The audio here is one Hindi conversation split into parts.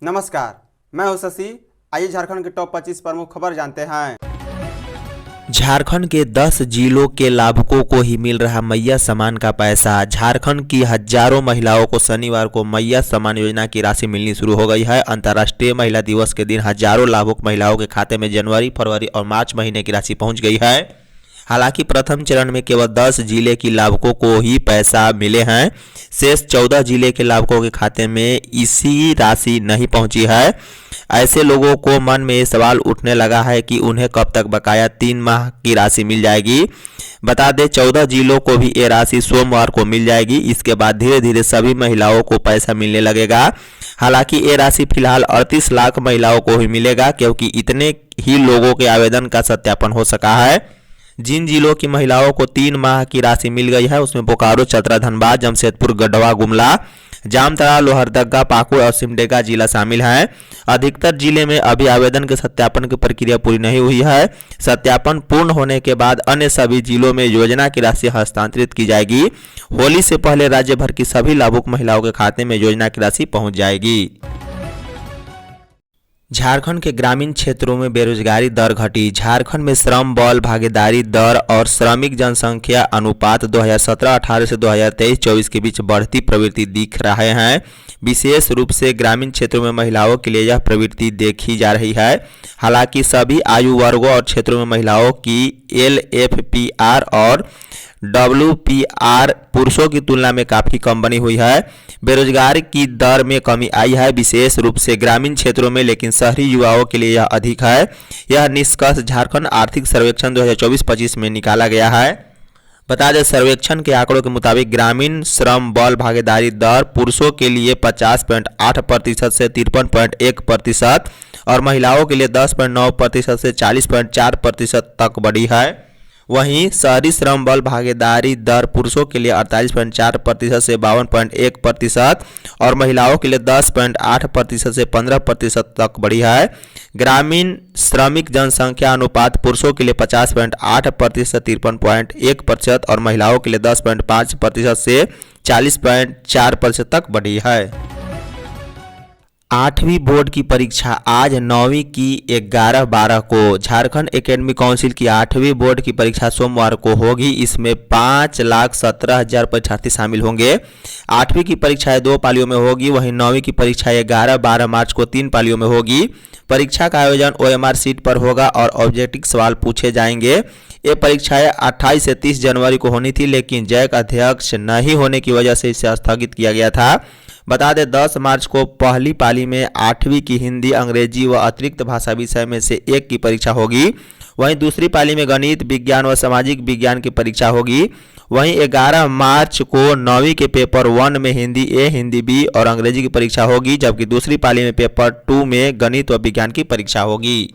नमस्कार, मैं हूं शशि। आइए झारखंड के टॉप 25 प्रमुख खबर जानते हैं। झारखंड के 10 जिलों के लाभुकों को ही मिल रहा मैया सम्मान का पैसा। झारखंड की हजारों महिलाओं को शनिवार को मैया सम्मान योजना की राशि मिलनी शुरू हो गई है। अंतर्राष्ट्रीय महिला दिवस के दिन हजारों लाभुक महिलाओं के खाते में जनवरी, फरवरी और मार्च महीने की राशि पहुंच गई है। हालांकि प्रथम चरण में केवल 10 जिले की लाभुकों को ही पैसा मिले हैं। शेष 14 जिले के लाभुकों के खाते में इसी राशि नहीं पहुंची है। ऐसे लोगों को मन में ये सवाल उठने लगा है कि उन्हें कब तक बकाया 3 माह की राशि मिल जाएगी। बता दें 14 जिलों को भी ये राशि सोमवार को मिल जाएगी। इसके बाद धीरे धीरे सभी महिलाओं को पैसा मिलने लगेगा। हालांकि ये राशि फिलहाल 38 लाख महिलाओं को ही मिलेगा, क्योंकि इतने ही लोगों के आवेदन का सत्यापन हो सका है। जिन जिलों की महिलाओं को 3 माह की राशि मिल गई है उसमें बोकारो, चतरा, धनबाद, जमशेदपुर, गढ़वा, गुमला, जामताड़ा, लोहरदगा, पाकुड़ और सिमडेगा जिला शामिल हैं। अधिकतर जिले में अभी आवेदन के सत्यापन की प्रक्रिया पूरी नहीं हुई है। सत्यापन पूर्ण होने के बाद अन्य सभी जिलों में योजना की राशि हस्तांतरित की जाएगी। होली से पहले राज्य भर की सभी लाभुक महिलाओं के खाते में योजना की राशि पहुंच जाएगी। झारखंड के ग्रामीण क्षेत्रों में बेरोजगारी दर घटी। झारखंड में श्रम बल भागीदारी दर और श्रमिक जनसंख्या अनुपात 2017-18 से 2023-24 के बीच बढ़ती प्रवृत्ति दिख रहे हैं। विशेष रूप से ग्रामीण क्षेत्रों में महिलाओं के लिए यह प्रवृत्ति देखी जा रही है। हालांकि सभी आयु वर्गों और क्षेत्रों में महिलाओं की LFPR और WPR पुरुषों की तुलना में काफ़ी कम बनी हुई है। बेरोजगारी की दर में कमी आई है, विशेष रूप से ग्रामीण क्षेत्रों में, लेकिन शहरी युवाओं के लिए यह अधिक है। यह निष्कर्ष झारखंड आर्थिक सर्वेक्षण 2024-25 में निकाला गया है। बता दें सर्वेक्षण के आंकड़ों के मुताबिक ग्रामीण श्रम बल भागीदारी दर पुरुषों के लिए 50.8% से 53.1% और महिलाओं के लिए 10.9% से 40.4% तक बढ़ी है। वहीं शहरी श्रम बल भागीदारी दर पुरुषों के लिए 48.4% से 52.1% और महिलाओं के लिए 10.8% से 15% तक बढ़ी है। ग्रामीण श्रमिक जनसंख्या अनुपात पुरुषों के लिए 50.8% से 53.1% और महिलाओं के लिए 10.5% से 40.4% तक बढ़ी है। 8वीं बोर्ड की परीक्षा आज 9वीं की 11-12 को। झारखंड एकेडमिक काउंसिल की 8वीं बोर्ड की परीक्षा सोमवार को होगी। इसमें 5,17,000 परीक्षार्थी शामिल होंगे। 8वीं की परीक्षाएं 2 पालियों में होगी, वहीं 9वीं की परीक्षा 11-12 मार्च को 3 पालियों में होगी। परीक्षा का आयोजन OMR सीट पर होगा और ऑब्जेक्टिव सवाल पूछे जाएंगे। ये परीक्षाएं 28 से 30 जनवरी को होनी थी, लेकिन जैक अध्यक्ष नहीं होने की वजह से इसे स्थगित किया गया था। बता दें 10 मार्च को पहली पाली में 8वीं की हिंदी, अंग्रेजी व अतिरिक्त भाषा विषय में से एक की परीक्षा होगी। वहीं दूसरी पाली में गणित, विज्ञान व सामाजिक विज्ञान की परीक्षा होगी। वहीं 11 मार्च को 9वीं के पेपर 1 में हिंदी A, हिंदी B और अंग्रेजी की परीक्षा होगी, जबकि दूसरी पाली में पेपर 2 में गणित व विज्ञान की परीक्षा होगी।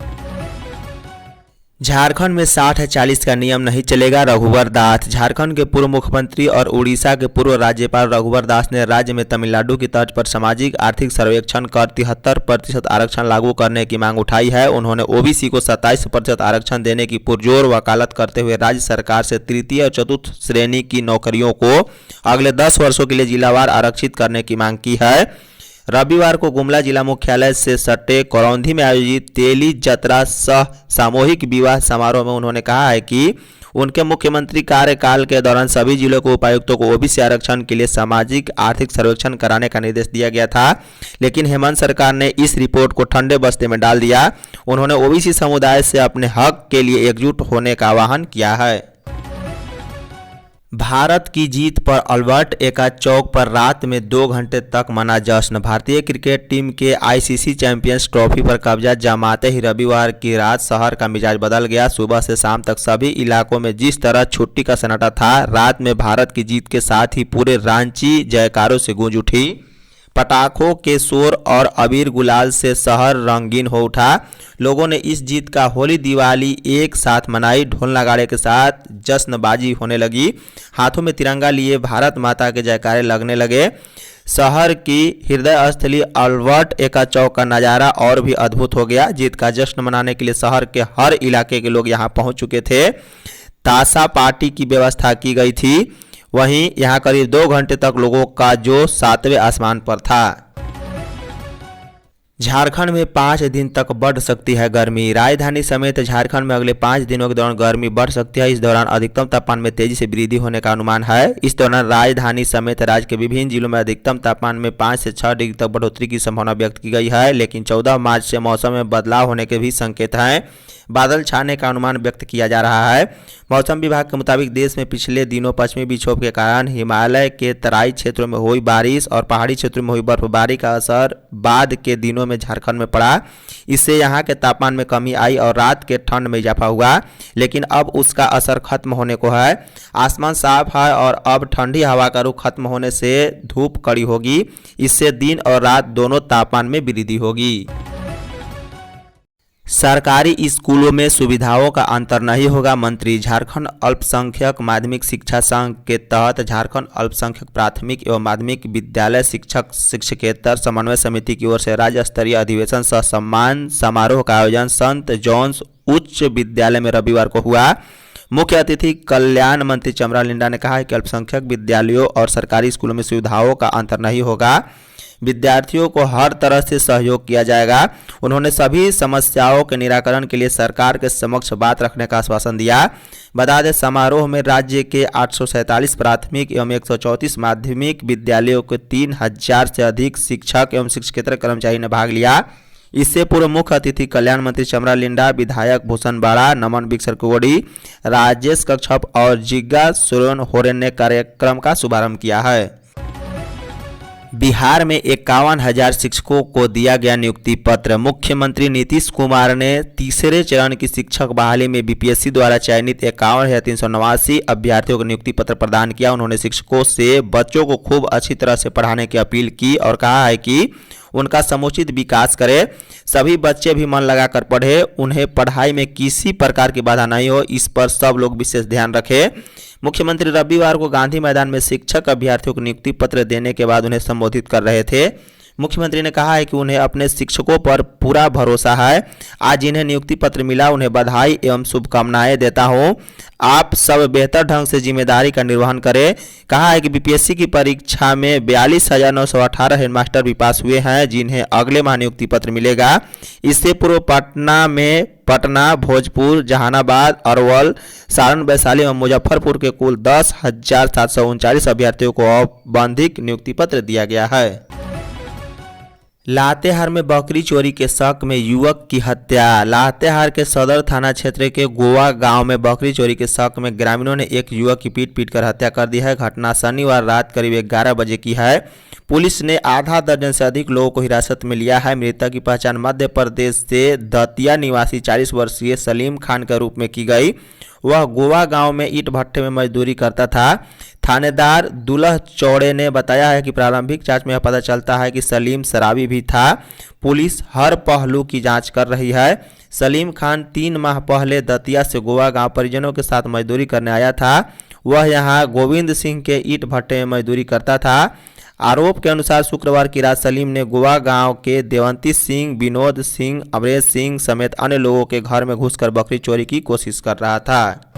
झारखंड में 60-40 का नियम नहीं चलेगा, रघुवर दास। झारखंड के पूर्व मुख्यमंत्री और उड़ीसा के पूर्व राज्यपाल रघुवर दास ने राज्य में तमिलनाडु की तर्ज पर सामाजिक आर्थिक सर्वेक्षण कर 73% आरक्षण लागू करने की मांग उठाई है। उन्होंने OBC को 27% आरक्षण देने की पुरजोर वकालत करते हुए राज्य सरकार से तृतीय और चतुर्थ श्रेणी की नौकरियों को अगले 10 वर्षों के लिए जिलावार आरक्षित करने की मांग की है। रविवार को गुमला जिला मुख्यालय से सटे करौंधी में आयोजित तेली जतरा सह सामूहिक विवाह समारोह में उन्होंने कहा है कि उनके मुख्यमंत्री कार्यकाल के दौरान सभी जिलों के उपायुक्तों को OBC आरक्षण के लिए सामाजिक आर्थिक सर्वेक्षण कराने का निर्देश दिया गया था, लेकिन हेमंत सरकार ने इस रिपोर्ट को ठंडे बस्ते में डाल दिया। उन्होंने OBC समुदाय से अपने हक के लिए एकजुट होने का आह्वान किया है। भारत की जीत पर अल्बर्ट एक्का चौक पर रात में 2 घंटे तक मना जश्न। भारतीय क्रिकेट टीम के ICC चैंपियंस ट्रॉफी पर कब्जा जमाते ही रविवार की रात शहर का मिजाज बदल गया। सुबह से शाम तक सभी इलाकों में जिस तरह छुट्टी का सन्नाटा था, रात में भारत की जीत के साथ ही पूरे रांची जयकारों से गूंज उठी। पटाखों के शोर और अबीर गुलाल से शहर रंगीन हो उठा। लोगों ने इस जीत का होली दिवाली एक साथ मनाई। ढोल नगाड़े के साथ जश्नबाजी होने लगी। हाथों में तिरंगा लिए भारत माता के जयकारे लगने लगे। शहर की हृदय स्थली अल्बर्ट एक्का चौक का नज़ारा और भी अद्भुत हो गया। जीत का जश्न मनाने के लिए शहर के हर इलाके के लोग यहां पहुंच चुके थे। ताशा पार्टी की व्यवस्था की गई थी। वहीं यहां करीब 2 घंटे तक लोगों का जोश 7वें आसमान पर था। झारखंड में 5 दिन तक बढ़ सकती है गर्मी। राजधानी समेत झारखंड में अगले 5 दिनों के दौरान गर्मी बढ़ सकती है। इस दौरान अधिकतम तापमान में तेजी से वृद्धि होने का अनुमान है। इस दौरान राजधानी समेत राज्य के विभिन्न जिलों में अधिकतम तापमान में 5 से 6 डिग्री तक बढ़ोतरी की संभावना व्यक्त की गई है, लेकिन 14 मार्च से मौसम में बदलाव होने के भी संकेत हैं। बादल छाने का अनुमान व्यक्त किया जा रहा है। मौसम विभाग के मुताबिक देश में पिछले दिनों पश्चिमी विक्षोभ के कारण हिमालय के तराई क्षेत्रों में हुई बारिश और पहाड़ी क्षेत्रों में हुई बर्फबारी का असर बाद के दिनों में झारखंड में पड़ा। इससे यहां के तापमान में कमी आई और रात के ठंड में इजाफा हुआ, लेकिन अब उसका असर खत्म होने को है। आसमान साफ है और अब ठंडी हवा का रुख खत्म होने से धूप कड़ी होगी। इससे दिन और रात दोनों तापमान में वृद्धि होगी। सरकारी स्कूलों में सुविधाओं का अंतर नहीं होगा मंत्री। झारखंड अल्पसंख्यक माध्यमिक शिक्षा संघ के तहत झारखंड अल्पसंख्यक प्राथमिक एवं माध्यमिक विद्यालय शिक्षक शिक्षकेतर समन्वय समिति की ओर से राज्य स्तरीय अधिवेशन सह सम्मान समारोह का आयोजन संत जॉन्स उच्च विद्यालय में रविवार को हुआ। मुख्य अतिथि कल्याण मंत्री चमरा लिंडा ने कहा है कि अल्पसंख्यक विद्यालयों और सरकारी स्कूलों में सुविधाओं का अंतर नहीं होगा। विद्यार्थियों को हर तरह से सहयोग किया जाएगा। उन्होंने सभी समस्याओं के निराकरण के लिए सरकार के समक्ष बात रखने का आश्वासन दिया। बता दें, समारोह में राज्य के 847 प्राथमिक एवं 134 माध्यमिक विद्यालयों के 3000 से अधिक शिक्षक एवं शिक्षकेतर कर्मचारी ने भाग लिया। इससे पूर्व मुख्य अतिथि कल्याण मंत्री चमरा लिंडा, विधायक भूषण बाड़ा, नमन बिक्सर कोड़ी, राजेश कच्छप और जिग्गा सोरेन होरेन ने कार्यक्रम का शुभारंभ किया है। बिहार में 51,000 शिक्षकों को दिया गया नियुक्ति पत्र। मुख्यमंत्री नीतीश कुमार ने तीसरे चरण की शिक्षक बहाली में बीपीएससी द्वारा चयनित 51,389 अभ्यर्थियों को नियुक्ति पत्र प्रदान किया। उन्होंने शिक्षकों से बच्चों को खूब अच्छी तरह से पढ़ाने की अपील की और कहा है कि उनका समुचित विकास करें। सभी बच्चे भी मन लगाकर पढ़े, उन्हें पढ़ाई में किसी प्रकार की बाधा नहीं हो, इस पर सब लोग विशेष ध्यान रखें। मुख्यमंत्री रविवार को गांधी मैदान में शिक्षक अभ्यर्थियों को नियुक्ति पत्र देने के बाद उन्हें संबोधित कर रहे थे। मुख्यमंत्री ने कहा है कि उन्हें अपने शिक्षकों पर पूरा भरोसा है। आज जिन्हें नियुक्ति पत्र मिला उन्हें बधाई एवं शुभकामनाएं देता हूं। आप सब बेहतर ढंग से जिम्मेदारी का निर्वहन करें। कहा है कि बीपीएससी की परीक्षा में 42,918 हेडमास्टर भी पास हुए हैं, जिन्हें अगले माह नियुक्ति पत्र मिलेगा। इससे पूर्व पटना, भोजपुर, जहानाबाद, अरवल, सारण, वैशाली एवं मुजफ्फरपुर के कुल 10,739 अभ्यर्थियों को औपबंधिक नियुक्ति पत्र दिया गया है। लातेहार में बकरी चोरी के शक में युवक की हत्या। लातेहार के सदर थाना क्षेत्र के गोवा गांव में बकरी चोरी के शक में ग्रामीणों ने एक युवक की पीट कर हत्या कर दी है। घटना शनिवार रात करीब 11 बजे की है। पुलिस ने आधा दर्जन से अधिक लोगों को हिरासत में लिया है। मृतक की पहचान मध्य प्रदेश से दतिया निवासी 40 वर्षीय सलीम खान के रूप में की गई। वह गोवा गांव में ईंट भट्टे में मजदूरी करता था। थानेदार दुल्ह चौड़े ने बताया है कि प्रारंभिक जांच में यह पता चलता है कि सलीम शराबी भी था। पुलिस हर पहलू की जांच कर रही है। सलीम खान 3 माह पहले दतिया से गोवा गांव परिजनों के साथ मजदूरी करने आया था। वह यहां गोविंद सिंह के ईंट भट्टे में मजदूरी करता था। आरोप के अनुसार शुक्रवार की रात सलीम ने गोवा गांव के देवंती सिंह, विनोद सिंह, अमरेश सिंह समेत अन्य लोगों के घर में घुसकर बकरी चोरी की कोशिश कर रहा था।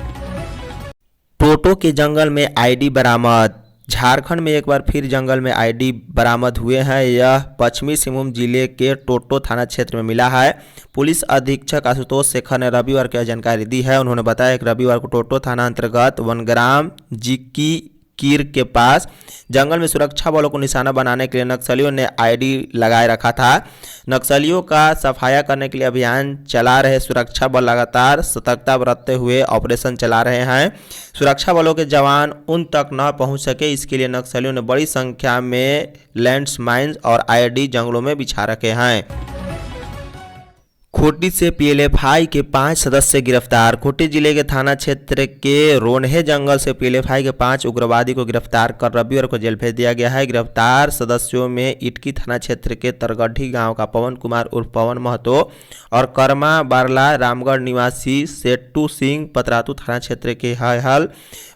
टोटो के जंगल में आईडी बरामद। झारखंड में एक बार फिर जंगल में आईडी बरामद हुए हैं। यह पश्चिमी सिंहभूम जिले के टोटो थाना क्षेत्र में मिला है। पुलिस अधीक्षक आशुतोष शेखर ने रविवार को जानकारी दी है। उन्होंने बताया कि रविवार को टोटो थाना अंतर्गत वनग्राम जिक्की कीर के पास जंगल में सुरक्षा बलों को निशाना बनाने के लिए नक्सलियों ने आईडी लगाए रखा था। नक्सलियों का सफाया करने के लिए अभियान चला रहे सुरक्षा बल लगातार सतर्कता बरतते हुए ऑपरेशन चला रहे हैं। सुरक्षा बलों के जवान उन तक न पहुंच सके, इसके लिए नक्सलियों ने बड़ी संख्या में लैंडमाइंस और आईडी जंगलों में बिछा रखे हैं। खूंटी से पीएलएफआई के 5 सदस्य गिरफ्तार। खूंटी जिले के थाना क्षेत्र के रोन्हे जंगल से पीएलएफआई के 5 उग्रवादी को गिरफ्तार कर रविवार को जेल भेज दिया गया है। गिरफ्तार सदस्यों में इटकी थाना क्षेत्र के तरगढ़ी गांव का पवन कुमार उर्फ पवन महतो और कर्मा बारला रामगढ़ निवासी सेट्टू सिंह, पतरातू थाना क्षेत्र के हल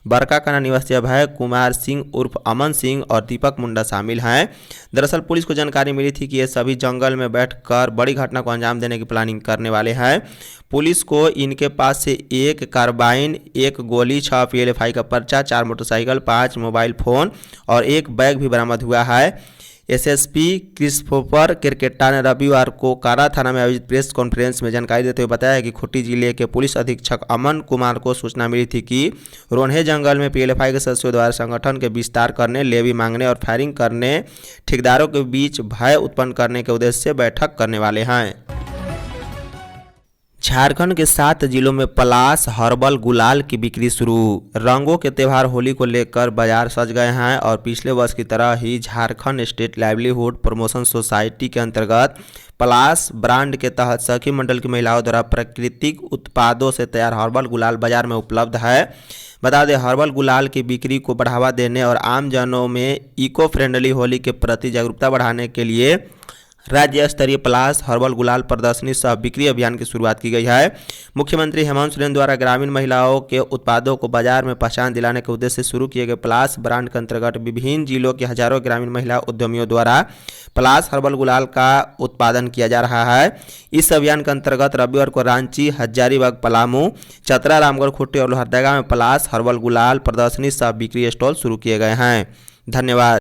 बरकाकाना निवासी अभय कुमार सिंह उर्फ अमन सिंह और दीपक मुंडा शामिल हैं। दरअसल पुलिस को जानकारी मिली थी कि ये सभी जंगल में बैठकर बड़ी घटना को अंजाम देने की प्लानिंग करने वाले हैं। पुलिस को इनके पास से 1 कार्बाइन, 1 गोली, 6 पीएलएफआई का पर्चा, 4 मोटरसाइकिल, 5 मोबाइल फोन और 1 बैग भी बरामद हुआ है। एसएसपी क्रिस्टोफर केरकेट्टा ने रविवार को कारा थाना में आयोजित प्रेस कॉन्फ्रेंस में जानकारी देते हुए बताया कि खूंटी जिले के पुलिस अधीक्षक अमन कुमार को सूचना मिली थी कि रोन्हे जंगल में पीएलएफआई के सदस्यों द्वारा संगठन के विस्तार करने, लेवी मांगने और फायरिंग करने ठेकेदारों के बीच भय उत्पन्न करने के उद्देश्य से बैठक करने वाले हैं। झारखंड के 7 जिलों में पलाश, हर्बल, गुलाल की बिक्री शुरू। रंगों के त्यौहार होली को लेकर बाजार सज गए हैं और पिछले वर्ष की तरह ही Jharkhand state livelihood promotion society के अंतर्गत पलाश ब्रांड के तहत सखी मंडल की महिलाओं द्वारा प्राकृतिक उत्पादों से तैयार हर्बल गुलाल बाजार में उपलब्ध है। बता दें, हर्बल गुलाल की बिक्री को बढ़ावा देने और आमजनों में इको फ्रेंडली होली के प्रति जागरूकता बढ़ाने के लिए राज्य स्तरीय पलाश हर्बल गुलाल प्रदर्शनी सह बिक्री अभियान की शुरुआत की गई है। मुख्यमंत्री हेमंत सोरेन द्वारा ग्रामीण महिलाओं के उत्पादों को बाजार में पहचान दिलाने के उद्देश्य से शुरू किए गए पलाश ब्रांड के अंतर्गत विभिन्न जिलों के हजारों ग्रामीण महिला उद्यमियों द्वारा पलाश हर्बल गुलाल का उत्पादन किया जा रहा है। इस अभियान के अंतर्गत रविवार को रांची, हजारीबाग, पलामू, चतरा, रामगढ़, खूंटी और लोहरदगा में पलाश हर्बल गुलाल प्रदर्शनी सह बिक्री स्टॉल शुरू किए गए हैं। धन्यवाद।